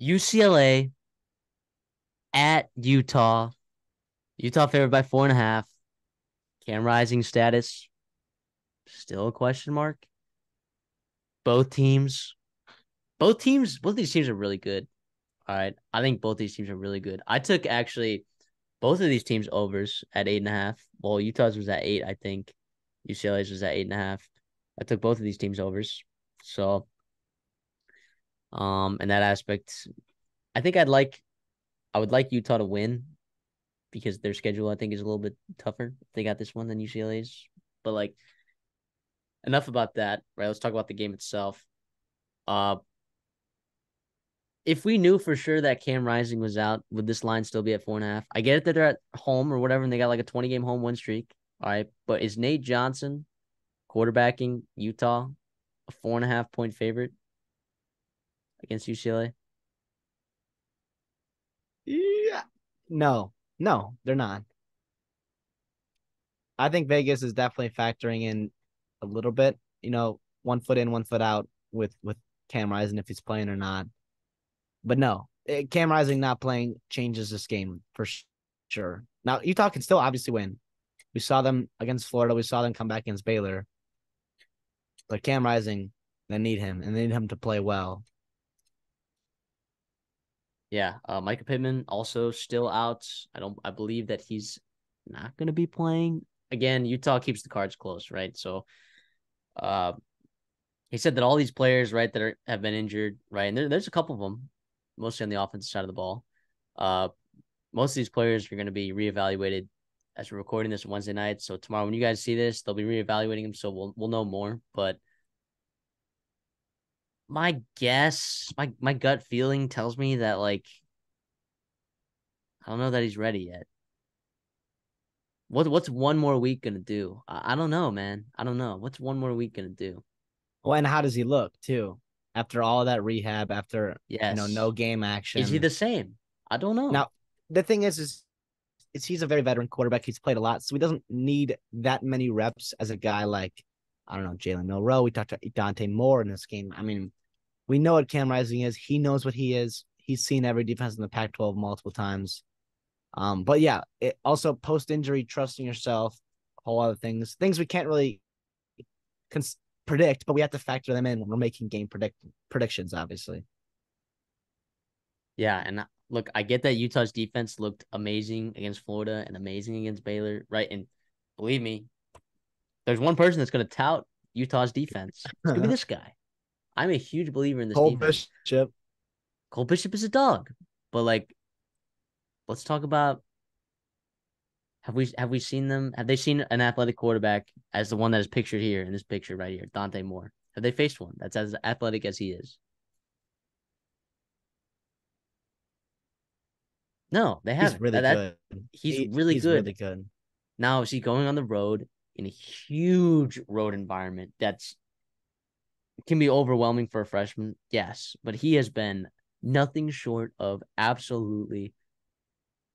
UCLA at Utah. Utah favored by 4.5. Cam Rising status still a question mark. Both teams, both these teams are really good. All right. I think both these teams are really good. I took actually both of these teams overs at 8.5. Well, Utah's was at 8, I think. UCLA's was at 8.5. I took both of these teams overs. So, in that aspect, I think I would like Utah to win because their schedule I think is a little bit tougher. They got this one than UCLA's. But like enough about that, right? Let's talk about the game itself. Uh if we knew for sure that Cam Rising was out, would this line still be at 4.5? I get it that they're at home or whatever, and they got like a 20-game home win streak. All right. But is Nate Johnson quarterbacking Utah a 4.5 point favorite against UCLA? Yeah. No, they're not. I think Vegas is definitely factoring in a little bit, 1 foot in, 1 foot out with Cam Rising if he's playing or not. But no, Cam Rising not playing changes this game for sure. Now, Utah can still obviously win. We saw them against Florida. We saw them come back against Baylor. But Cam Rising, they need him, and they need him to play well. Yeah. Micah Pittman also still out. I believe that he's not going to be playing. Again, Utah keeps the cards close, right? So, uh, he said that all these players, right, have been injured, right, and there's a couple of them, mostly on the offensive side of the ball. Uh, most of these players are going to be reevaluated as we're recording this Wednesday night. So tomorrow, when you guys see this, they'll be reevaluating them, so we'll know more. But my gut feeling tells me that like I don't know that he's ready yet. What's one more week gonna do? I don't know, man. I don't know. What's one more week gonna do? Well, and how does he look too? After all that rehab, after no Yes. game Is he action. the same? I don't know. Now, the thing is he's a very veteran quarterback. He's played a lot, so he doesn't need that many reps as a guy like, I don't know, Jalen Milroe. We talked about Dante Moore in this game. I mean, we know what Cam Rising is. He knows what he is. He's seen every defense in the Pac-12 multiple times. But yeah, it also post-injury, trusting yourself, whole other things we can't really cons- predict, but we have to factor them in when we're making game predictions, obviously. Yeah, and look, I get that Utah's defense looked amazing against Florida and amazing against Baylor, right? And believe me, there's one person that's going to tout Utah's defense. It's going to be this guy. I'm a huge believer in this Cole defense. Bishop. Cole Bishop is a dog, but like, let's talk about have we seen them? Have they seen an athletic quarterback as the one that is pictured here in this picture right here, Dante Moore? Have they faced one that's as athletic as he is? No, they He's haven't. really good. He's really He's really good. good. Now, is he going on the road in a huge road environment that's can be overwhelming for a freshman? Yes, but he has been nothing short of absolutely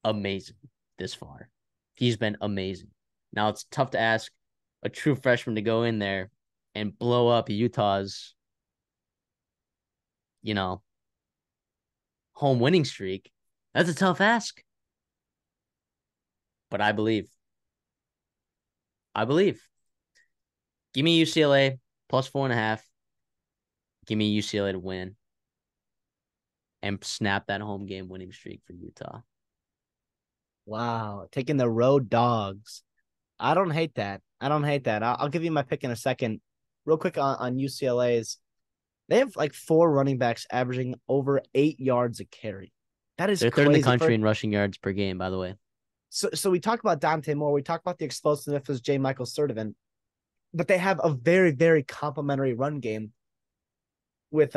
amazing this far. He's been amazing. Now, it's tough to ask a true freshman to go in there and blow up Utah's, you know, home winning streak. That's a tough ask, but I believe. I believe. Give me UCLA plus 4.5. Give me UCLA to win and snap that home game winning streak for Utah. Wow, taking the road dogs. I don't hate that. I don't hate that. I'll give you my pick in a second. Real quick on UCLA's, they have like 4 running backs averaging over 8 yards a carry. That is They're third in the crazy. country in rushing yards per game, by the way. So we talk about Dante Moore, we talk about the explosiveness of J. Michael Sturdivant, but they have a very, very complimentary run game with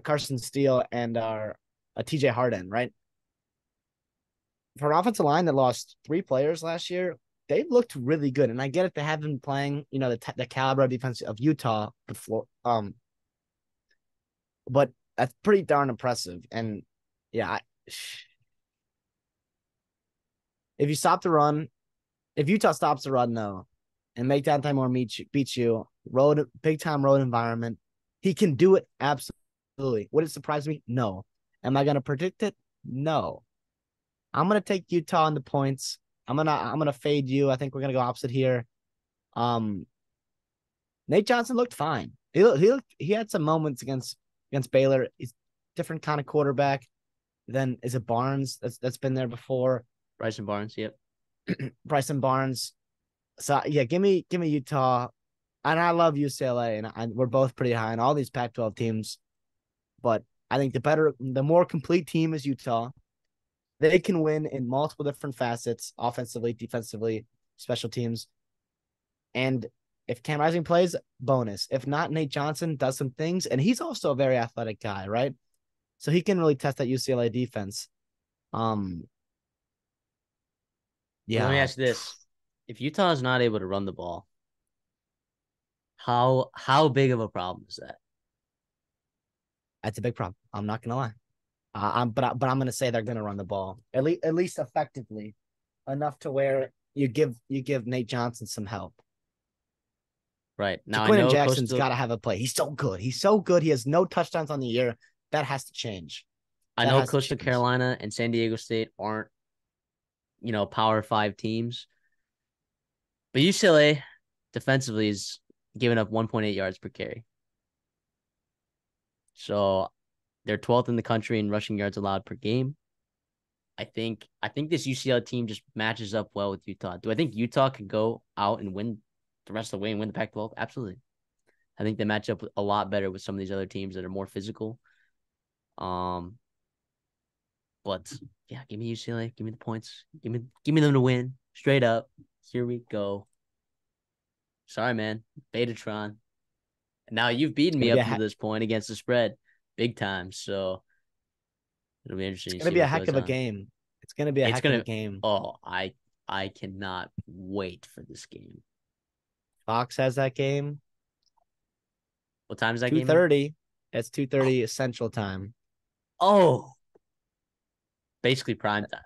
Carson Steele and our TJ Harden, right? For an offensive line that lost 3 players last year, they've looked really good. And I get it, they haven't been playing, the caliber of defense of Utah before. But that's pretty darn impressive. And yeah, if you stop the run, if Utah stops the run though, and make Dante Moore beat you, big time road environment, he can do it absolutely. Absolutely. Would it surprise me? No. Am I gonna predict it? No. I'm gonna take Utah on the points. I'm gonna fade you. I think we're gonna go opposite here. Um, Nate Johnson looked fine. He had some moments against Baylor. He's different kind of quarterback than is it Barnes that's been there before. Bryson Barnes, yep. Bryson Barnes. So yeah, give me Utah, and I love UCLA, and we're both pretty high on all these Pac-12 teams. But I think the more complete team is Utah. They can win in multiple different facets, offensively, defensively, special teams. And if Cam Rising plays, bonus. If not, Nate Johnson does some things, and he's also a very athletic guy, right? So he can really test that UCLA defense. Um, Well, let me yeah, ask you this: if Utah is not able to run the ball, how big of a problem is that? that's a big problem. I'm not gonna lie. But I'm gonna say they're gonna run the ball at least effectively enough to where you give Nate Johnson some help. Right now, I Jaquinton know Jackson's Coastal. got to have a play. He's so good. He's so good. He has no touchdowns on the year. That has to change. I That know has to Coastal change. Carolina and San Diego State aren't, Power Five teams, but UCLA defensively is giving up 1.8 yards per carry. So they're 12th in the country in rushing yards allowed per game. I think this UCLA team just matches up well with Utah. Do I think Utah could go out and win the rest of the way and win the Pac-12? Absolutely. I think they match up a lot better with some of these other teams that are more physical. Um, but yeah, give me UCLA. Give me the points. Give me them to win. Straight up. Here we go. Sorry, man. Betatron. Now you've beaten me Gonna be up a to this point against the spread, big time. So it'll be it's interesting to gonna see be a what heck goes of a on. game. It's gonna be a It's heck of a gonna. game. Oh, I cannot wait for this game. Fox has that game. What time is that Two game at? thirty. It's two Oh, thirty Central Time. oh, basically prime time.